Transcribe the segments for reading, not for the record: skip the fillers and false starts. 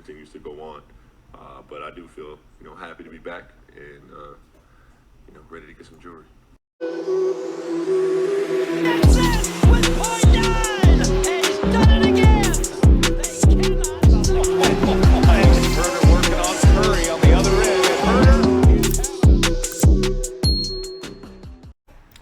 continues to go on. But I do feel, happy to be back and, ready to get some jewelry. That's it with Bogdan! He's done it again! They cannot stop Huerter working on Curry on the other end.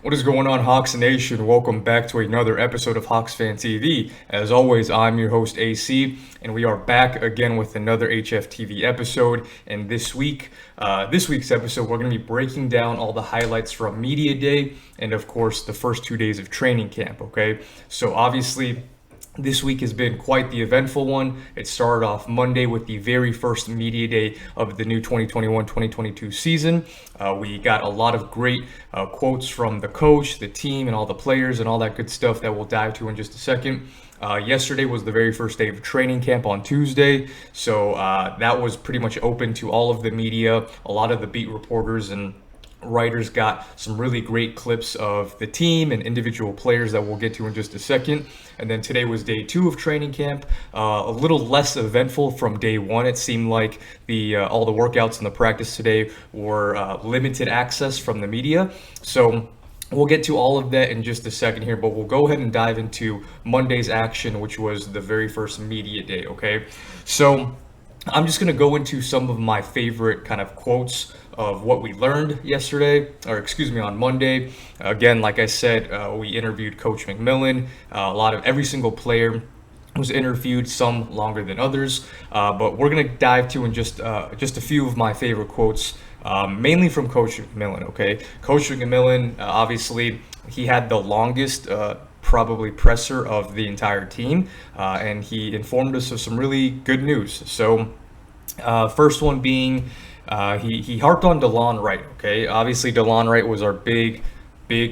What is going on, Hawks Nation? Welcome back to another episode of Hawks Fan TV. As always, I'm your host AC, and we are back again with another HFTV episode. And this week's episode, we're going to be breaking down all the highlights from Media Day and, of course, the first 2 days of training camp. Okay, so obviously, this week has been quite the eventful one. It started off Monday with the very first media day of the new 2021-2022 season. We got a lot of great quotes from the coach, the team, and all the players and all that good stuff that we'll dive to in just a second. Yesterday was the very first day of training camp on Tuesday, so that was pretty much open to all of the media. A lot of the beat reporters and writers got some really great clips of the team and individual players that we'll get to in just a second. And then today was day 2 of training camp, a little less eventful from day 1. It seemed like all the workouts and the practice today were limited access from the media. So we'll get to all of that in just a second here, but we'll go ahead and dive into Monday's action, which was the very first media day, okay? So I'm just going to go into some of my favorite kind of quotes of what we learned on Monday. Again, like I said, we interviewed Coach McMillan. Every single player was interviewed, some longer than others. But we're going to dive to in just a few of my favorite quotes, mainly from Coach McMillan, okay? Coach McMillan, obviously, he had the longest probably presser of the entire team, and he informed us of some really good news. So first one being, he harped on Delon Wright, okay? Obviously, Delon Wright was our big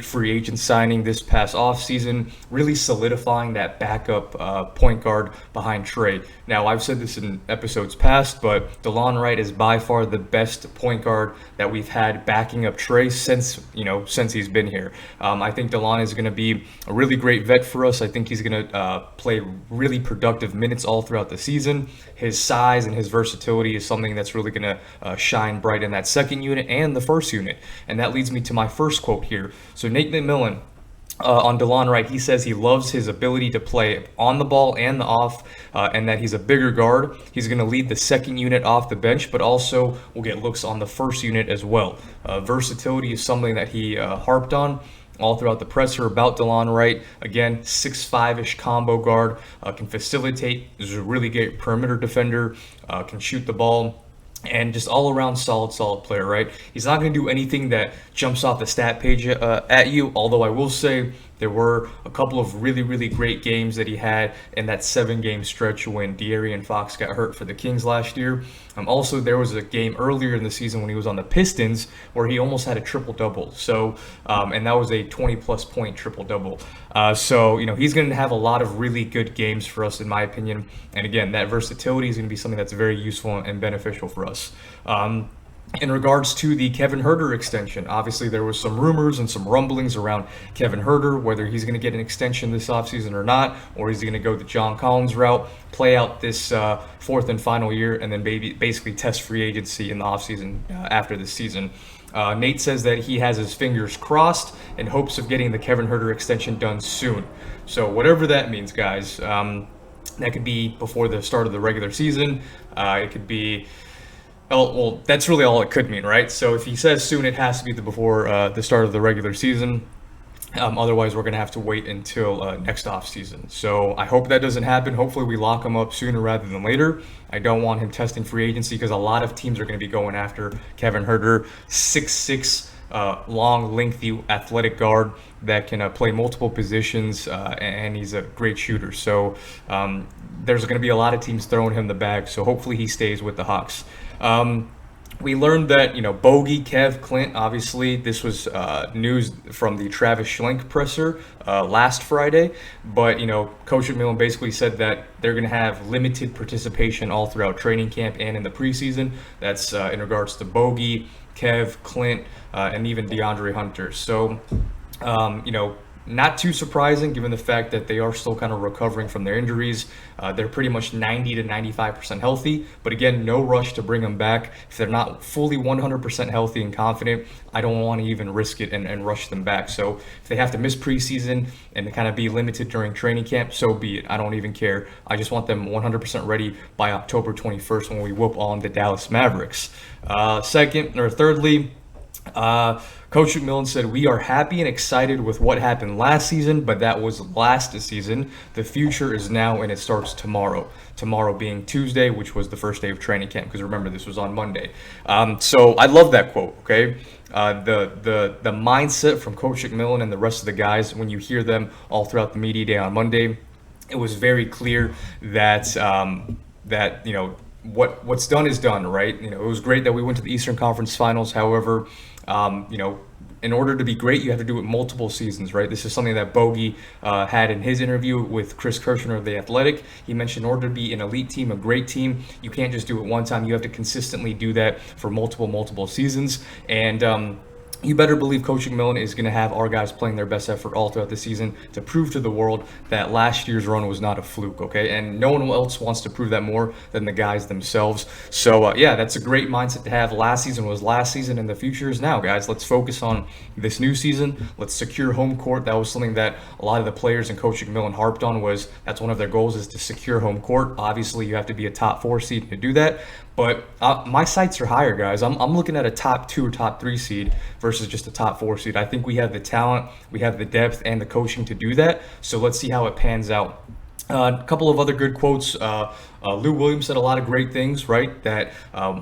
free agent signing this past offseason, really solidifying that backup point guard behind Trey. Now, I've said this in episodes past, but Delon Wright is by far the best point guard that we've had backing up Trey since he's been here. I think Delon is going to be a really great vet for us. I think he's going to play really productive minutes all throughout the season. His size and his versatility is something that's really going to shine bright in that second unit and the first unit. And that leads me to my first quote here. So Nate McMillan, on Delon Wright, he says he loves his ability to play on the ball and the off, and that he's a bigger guard. He's going to lead the second unit off the bench, but also will get looks on the first unit as well. Versatility is something that he harped on all throughout the presser about Delon Wright. Again, 6'5"-ish combo guard, can facilitate, is a really great perimeter defender, can shoot the ball, and just all-around solid player, right? He's not going to do anything that jumps off the stat page at you, although I will say there were a couple of really great games that he had in that 7-game stretch when De'Aaron Fox got hurt for the Kings last year. Also, there was a game earlier in the season when he was on the Pistons where he almost had a triple-double. So, and that was a 20-plus point triple-double. So, he's going to have a lot of really good games for us, in my opinion. And again, that versatility is going to be something that's very useful and beneficial for us. In regards to the Kevin Huerter extension, obviously there was some rumors and some rumblings around Kevin Huerter, whether he's going to get an extension this offseason or not, or he's going to go the John Collins route, play out this fourth and final year, and then basically test free agency in the offseason after this season. Nate says that he has his fingers crossed in hopes of getting the Kevin Huerter extension done soon. So whatever that means, guys, that could be before the start of the regular season. It could be... Well, that's really all it could mean, right? So if he says soon, it has to be before the start of the regular season. Otherwise, we're going to have to wait until next offseason. So I hope that doesn't happen. Hopefully, we lock him up sooner rather than later. I don't want him testing free agency because a lot of teams are going to be going after Kevin Huerter, 6'6", long, lengthy, athletic guard that can play multiple positions, and he's a great shooter. So there's going to be a lot of teams throwing him the bag. So hopefully he stays with the Hawks. We learned that, Bogey, Kev, Clint, obviously, this was news from the Travis Schlenk presser last Friday. But, Coach McMillan basically said that they're going to have limited participation all throughout training camp and in the preseason. That's in regards to Bogey, Kev, Clint, and even DeAndre Hunter. So, Not too surprising given the fact that they are still kind of recovering from their injuries. They're pretty much 90 to 95% healthy, but again, no rush to bring them back. If they're not fully 100% healthy and confident, I don't want to even risk it and rush them back. So if they have to miss preseason and to kind of be limited during training camp, so be it. I don't even care. I just want them 100% ready by October 21st when we whoop on the Dallas Mavericks. Thirdly, Coach McMillan said, "We are happy and excited with what happened last season, but that was last season. The future is now, and it starts tomorrow." Tomorrow being Tuesday, which was the first day of training camp, because remember, this was on Monday. So I love that quote, okay? The mindset from Coach McMillan and the rest of the guys, when you hear them all throughout the media day on Monday, it was very clear that, what's done is done, right? It was great that we went to the Eastern Conference Finals. However, in order to be great, you have to do it multiple seasons, right? This is something that Bogey had in his interview with Chris Kirshner of The Athletic. He mentioned in order to be an elite team, a great team, you can't just do it one time. You have to consistently do that for multiple seasons. And you better believe Coach McMillan is going to have our guys playing their best effort all throughout the season to prove to the world that last year's run was not a fluke, okay? And no one else wants to prove that more than the guys themselves. So, that's a great mindset to have. Last season was last season, and the future is now, guys. Let's focus on this new season. Let's secure home court. That was something that a lot of the players and Coach McMillan harped on, was that's one of their goals, is to secure home court. Obviously, you have to be a top 4 seed to do that. But my sights are higher, guys. I'm looking at a top 2 or top 3 seed versus just a top 4 seed. I think we have the talent, we have the depth, and the coaching to do that. So let's see how it pans out. A couple of other good quotes. Lou Williams said a lot of great things, right? That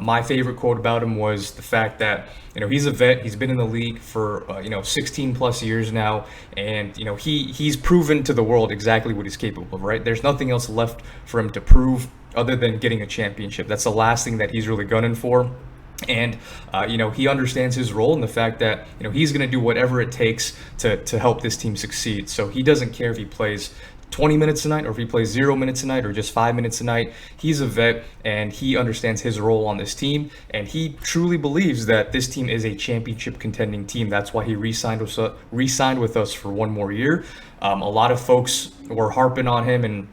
my favorite quote about him was the fact that, he's a vet. He's been in the league for 16 plus years now, and he's proven to the world exactly what he's capable of, right? There's nothing else left for him to prove other than getting a championship. That's the last thing that he's really gunning for. And, he understands his role in the fact that, he's going to do whatever it takes to help this team succeed. So he doesn't care if he plays 20 minutes a night or if he plays 0 minutes a night or just 5 minutes a night. He's a vet and he understands his role on this team, and he truly believes that this team is a championship contending team. That's why he re-signed with us for 1 more year. A lot of folks were harping on him and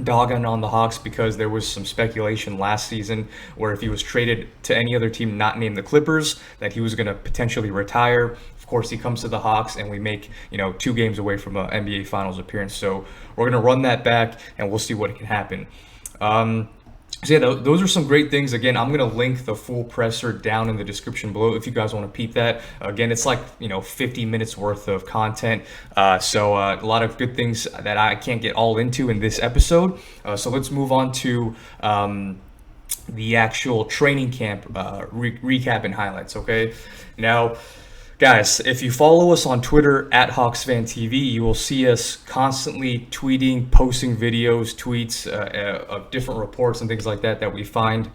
dogging on the Hawks because there was some speculation last season where if he was traded to any other team not named the Clippers, that he was going to potentially retire. Of course, he comes to the Hawks and we make 2 games away from an NBA Finals appearance. So we're going to run that back and we'll see what can happen. Those are some great things. Again, I'm going to link the full presser down in the description below if you guys want to peep that. Again, it's like 50 minutes worth of content. So a lot of good things that I can't get all into in this episode. So let's move on to the actual training camp recap and highlights, okay? Now, guys, if you follow us on Twitter at HawksFanTV, you will see us constantly tweeting, posting videos, tweets of different reports and things like that we find.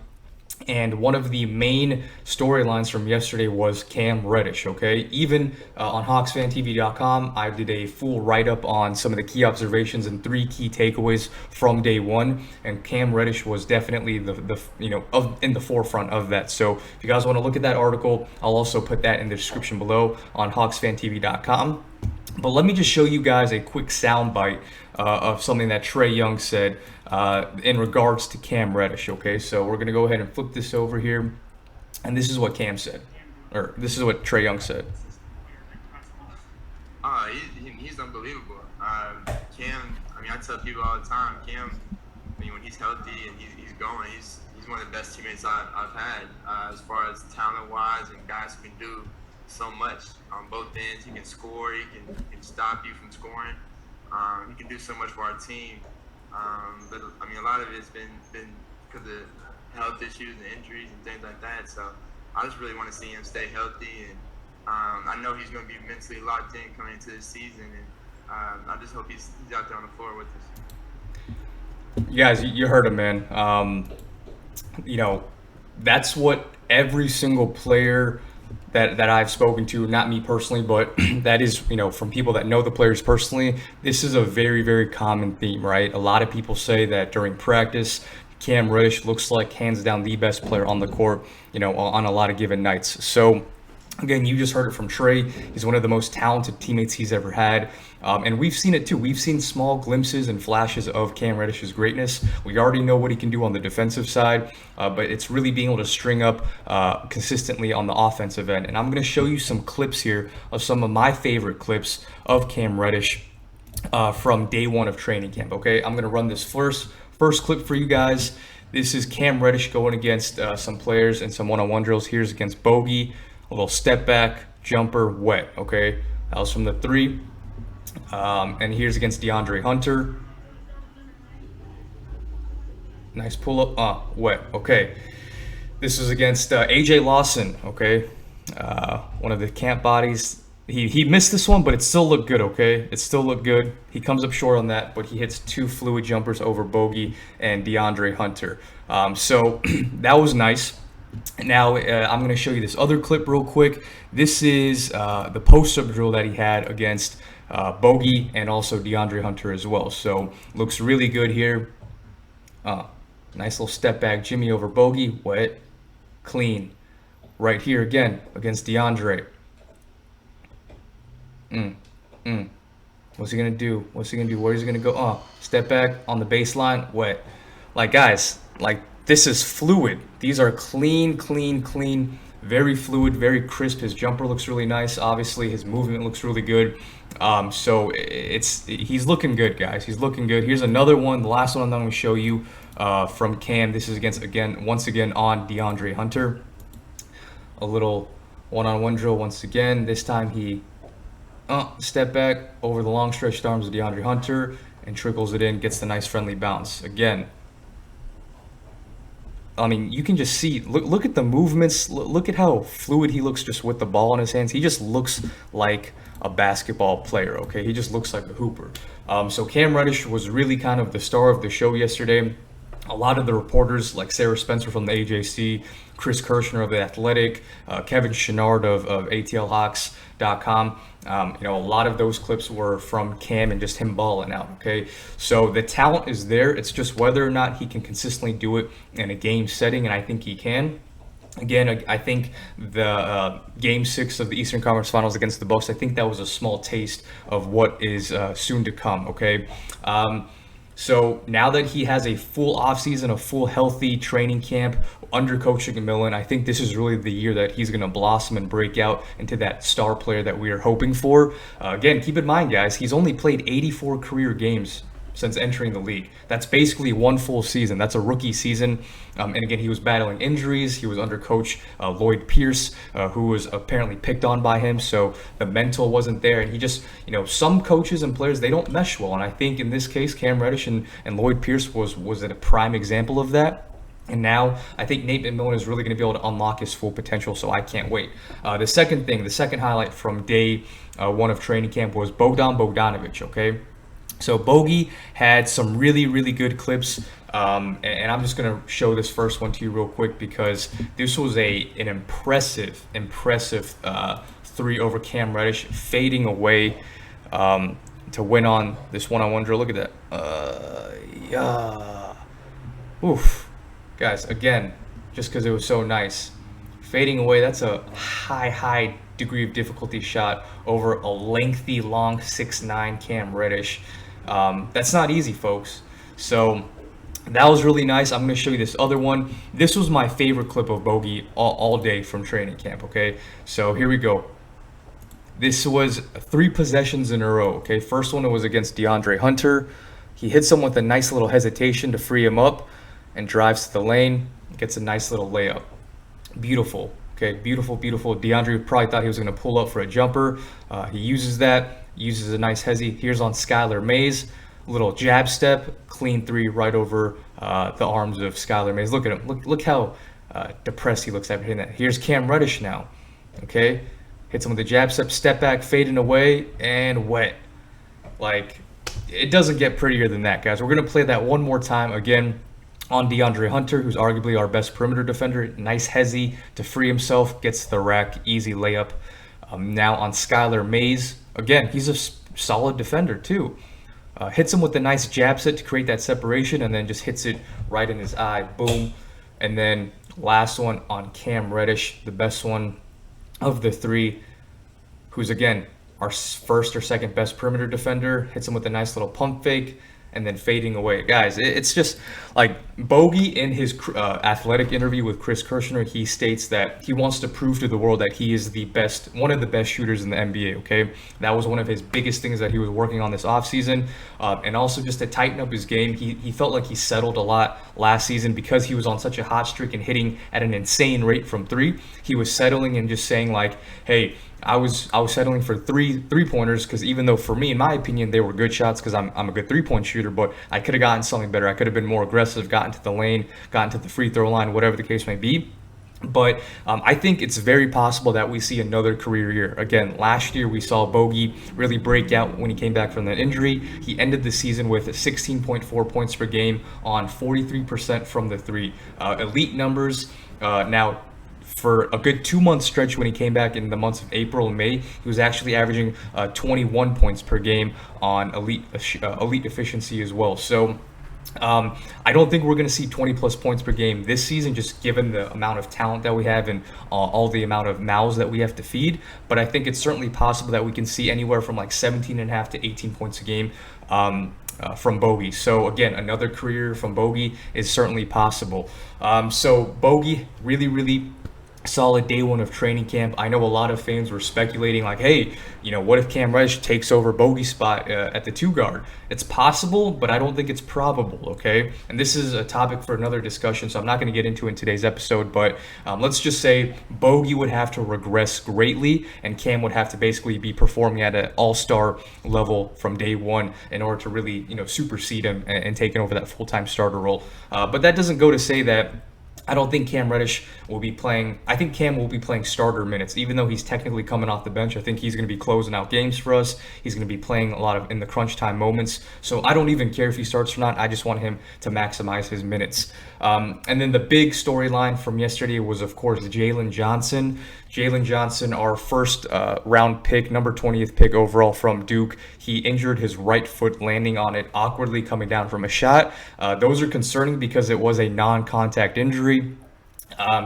And one of the main storylines from yesterday was Cam Reddish, okay? Even on HawksFanTV.com, I did a full write-up on some of the key observations and 3 key takeaways from day 1. And Cam Reddish was definitely in the forefront of that. So if you guys want to look at that article, I'll also put that in the description below on HawksFanTV.com. But let me just show you guys a quick soundbite of something that Trae Young said in regards to Cam Reddish, okay? So we're going to go ahead and flip this over here. And this is what Cam said. Or this is what Trae Young said. He's unbelievable. Cam, I tell people all the time, Cam, when he's healthy and he's going, he's one of the best teammates I've had as far as talent-wise, and guys who can do so much on both ends. He can score, he can stop you from scoring. He can do so much for our team. But a lot of it's been because of health issues and injuries and things like that. So I just really want to see him stay healthy, and I know he's going to be mentally locked in coming into this season, and I just hope he's out there on the floor with us. You guys, you heard him, man. That's what every single player that I've spoken to, not me personally, but that is, from people that know the players personally, this is a very, very common theme, right? A lot of people say that during practice, Cam Reddish looks like hands down the best player on the court, on a lot of given nights. So Again, you just heard it from Trey. He's one of the most talented teammates he's ever had. And we've seen it too. We've seen small glimpses and flashes of Cam Reddish's greatness. We already know what he can do on the defensive side, but it's really being able to string up consistently on the offensive end. And I'm going to show you some clips here of some of my favorite clips of Cam Reddish from day one of training camp. Okay, I'm going to run this first clip for you guys. This is Cam Reddish going against some players in some one-on-one drills. Here's against Bogey. A little step back, jumper, wet, okay? That was from the 3. And here's against DeAndre Hunter. Nice pull-up, wet, okay. This is against AJ Lawson, okay? One of the camp bodies. He missed this one, but it still looked good, okay? It still looked good. He comes up short on that, but he hits 2 fluid jumpers over Bogey and DeAndre Hunter. So that was nice. Now, I'm going to show you this other clip real quick. This is the post-up drill that he had against Bogey and also DeAndre Hunter as well. So, looks really good here. Nice little step back Jimmy over Bogey. Wet, clean. Right here again against DeAndre. What's he going to do? What's he going to do? Where is he going to go? Step back on the baseline. Wet. Like, guys, like, this is fluid. These are clean, very fluid, very crisp. His jumper looks really nice. Obviously, his movement looks really good. So he's looking good, guys. He's looking good. Here's another one. The last one I'm going to show you from Cam. This is once again on DeAndre Hunter. A little one-on-one drill once again. This time he step back over the long stretched arms of DeAndre Hunter and trickles it in, gets the nice friendly bounce. Again, I mean, you can just see, look at the movements, look at how fluid he looks just with the ball in his hands. He just looks like a basketball player, okay? He just looks like a hooper. So Cam Reddish was really kind of the star of the show yesterday. A lot of the reporters, like Sarah Spencer from the AJC, Chris Kirshner of The Athletic, Kevin Chenard of ATLHawks.com, a lot of those clips were from Cam and just him balling out, okay? So the talent is there. It's just whether or not he can consistently do it in a game setting, and I think he can. Again, I think the Game 6 of the Eastern Conference Finals against the Bucks, I think that was a small taste of what is soon to come, okay? So now that he has a full offseason, a full healthy training camp under Coach McMillan, I think this is really the year that he's going to blossom and break out into that star player that we are hoping for. Again, keep in mind, guys, he's only played 84 career games since entering the league. That's basically one full season. That's a rookie season. And again, he was battling injuries. He was under Coach Lloyd Pierce, who was apparently picked on by him. So the mental wasn't there. And he just, some coaches and players, they don't mesh well. And I think in this case, Cam Reddish and Lloyd Pierce was a prime example of that. And now I think Nate McMillan is really going to be able to unlock his full potential, so I can't wait. The second highlight from day 1 of training camp was Bogdan Bogdanovic, okay? So Bogey had some really, really good clips, and I'm just going to show this first one to you real quick because this was an impressive 3 over Cam Reddish, fading away to win on this one-on-one drill. Look at that. Oof. Guys, again, just because it was so nice. Fading away, that's a high degree of difficulty shot over a lengthy, long 6'9" Cam Reddish. That's not easy, folks. So that was really nice. I'm going to show you this other one. This was my favorite clip of Bogey all day from training camp, okay? So here we go. This was 3 possessions in a row, okay? First one was against DeAndre Hunter. He hits him with a nice little hesitation to free him up and drives to the lane, gets a nice little layup. Beautiful, okay, beautiful. DeAndre probably thought he was going to pull up for a jumper. He uses a nice hezzy. Here's on Skylar Mays, little jab step, clean 3 right over the arms of Skylar Mays. Look at him. Look how depressed he looks after hitting that. Here's Cam Reddish now, okay? Hits him with a jab step back, fading away, and wet. Like, it doesn't get prettier than that, guys. We're going to play that one more time again on DeAndre Hunter, who's arguably our best perimeter defender. Nice hezzy to free himself, gets the rack, easy layup. Now on Skylar Mays, again, he's a solid defender too. Hits him with a nice jab set to create that separation, and then just hits it right in his eye, boom. And then last one on Cam Reddish, the best one of the three, who's again our first or second best perimeter defender, hits him with a nice little pump fake, and then fading away. Guys, it's just like Bogey in his athletic interview with Chris Kirshner, he states that he wants to prove to the world that he is one of the best shooters in the NBA, okay? That was one of his biggest things that he was working on this offseason. And also just to tighten up his game. He felt like he settled a lot last season because he was on such a hot streak and hitting at an insane rate from three. He was settling and just saying like, hey, I was settling for three-pointers because even though for me, in my opinion, they were good shots because I'm a good three-point shooter, but I could have gotten something better. I could have been more aggressive, gotten to the lane, gotten to the free throw line, whatever the case may be. But I think it's very possible that we see another career year. Again, last year we saw Bogey really break out when he came back from that injury. He ended the season with 16.4 points per game on 43% from the three. Elite numbers. Now, for a good 2-month stretch when he came back in the months of April and May, he was actually averaging 21 points per game on elite efficiency as well. So I don't think we're going to see 20 plus points per game this season, just given the amount of talent that we have and all the amount of mouths that we have to feed. But I think it's certainly possible that we can see anywhere from like 17.5 to 18 points a game from Bogey. So again, another career from Bogey is certainly possible. So Bogey, really solid day one of training camp. I know a lot of fans were speculating like, hey, what if Cam Reddish takes over Bogey's spot at the 2 guard? It's possible, but I don't think it's probable, okay? And this is a topic for another discussion, so I'm not going to get into it in today's episode, but let's just say Bogey would have to regress greatly, and Cam would have to basically be performing at an all-star level from day one in order to really, supersede him and taking over that full-time starter role. But that doesn't go to say that I don't think Cam Reddish will be playing. I think Cam will be playing starter minutes, even though he's technically coming off the bench. I think he's going to be closing out games for us. He's going to be playing a lot of in the crunch time moments. So I don't even care if he starts or not. I just want him to maximize his minutes. And then the big storyline from yesterday was, of course, Jalen Johnson. Jalen Johnson, our first round pick, number 20th pick overall from Duke. He injured his right foot landing on it awkwardly coming down from a shot. Those are concerning because it was a non-contact injury.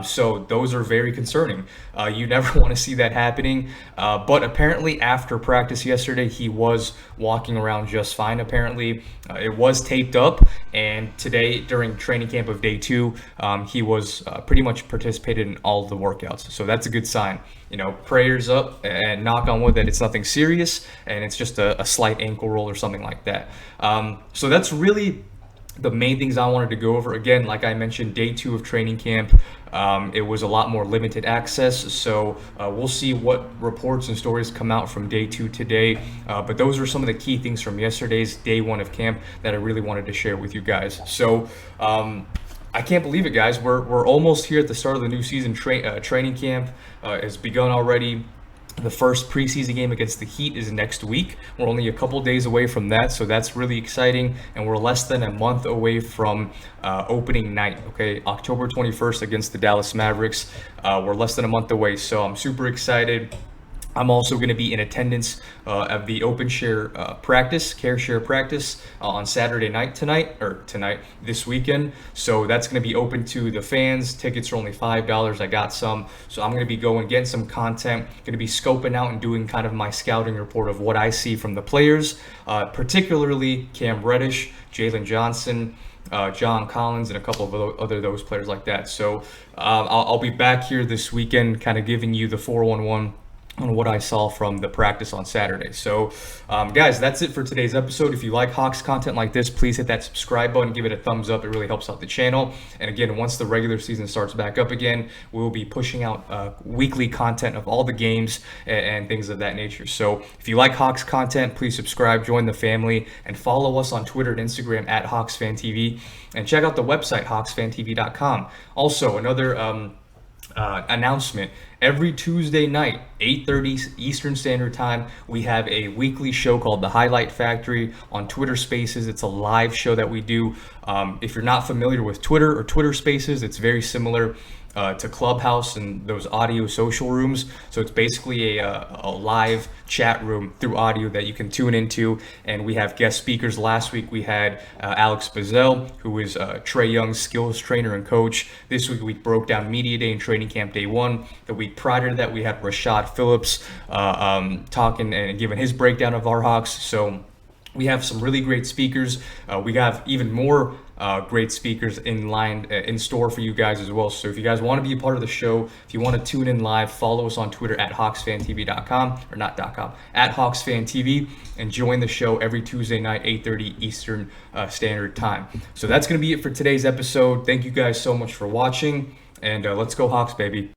So those are very concerning. You never want to see that happening. But apparently after practice yesterday, he was walking around just fine. Apparently it was taped up. And today during training camp of day 2, he was pretty much participated in all of the workouts. So that's a good sign. Prayers up and knock on wood that it's nothing serious and it's just a slight ankle roll or something like that. So that's really the main things I wanted to go over. Again, like I mentioned, day 2 of training camp, it was a lot more limited access. So we'll see what reports and stories come out from day 2 today. But those are some of the key things from yesterday's day 1 of camp that I really wanted to share with you guys. So I can't believe it, guys. We're almost here at the start of the new season. Training camp has begun already. The first preseason game against the Heat is next week. We're only a couple days away from that, so that's really exciting. And we're less than a month away from opening night, okay? October 21st against the Dallas Mavericks. We're less than a month away, so I'm super excited. I'm also going to be in attendance of the open share care share practice on Saturday night this weekend. So that's going to be open to the fans. Tickets are only $5. I got some. So I'm going to be going, getting some content, going to be scoping out and doing kind of my scouting report of what I see from the players, particularly Cam Reddish, Jalen Johnson, John Collins, and a couple of other those players like that. So I'll be back here this weekend kind of giving you the 411 on what I saw from the practice on Saturday. So guys, that's it for today's episode. If you like Hawks content like this, please hit that subscribe button, give it a thumbs up. It really helps out the channel. And again, once the regular season starts back up again, we'll be pushing out weekly content of all the games and things of that nature. So if you like Hawks content, please subscribe, join the family, and follow us on Twitter and Instagram at HawksFanTV, and check out the website HawksFanTV.com. Also, another announcement. Every Tuesday night, 8:30 Eastern Standard Time, we have a weekly show called The Highlight Factory on Twitter Spaces. It's a live show that we do. If you're not familiar with Twitter or Twitter Spaces, it's very similar to Clubhouse and those audio social rooms. So it's basically a live chat room through audio that you can tune into. And we have guest speakers. Last week we had Alex Bazell, who is Trae Young's skills trainer and coach. This week we broke down Media Day and Training Camp Day 1. The week week prior to that, we had Rashad Phillips talking and giving his breakdown of our Hawks. So we have some really great speakers. We have even more great speakers in store for you guys as well. So if you guys want to be a part of the show, if you want to tune in live, follow us on Twitter at HawksFanTV.com, or not .com, at HawksFanTV, and join the show every Tuesday night, 8:30 Eastern Standard Time. So that's going to be it for today's episode. Thank you guys so much for watching, and let's go Hawks, baby.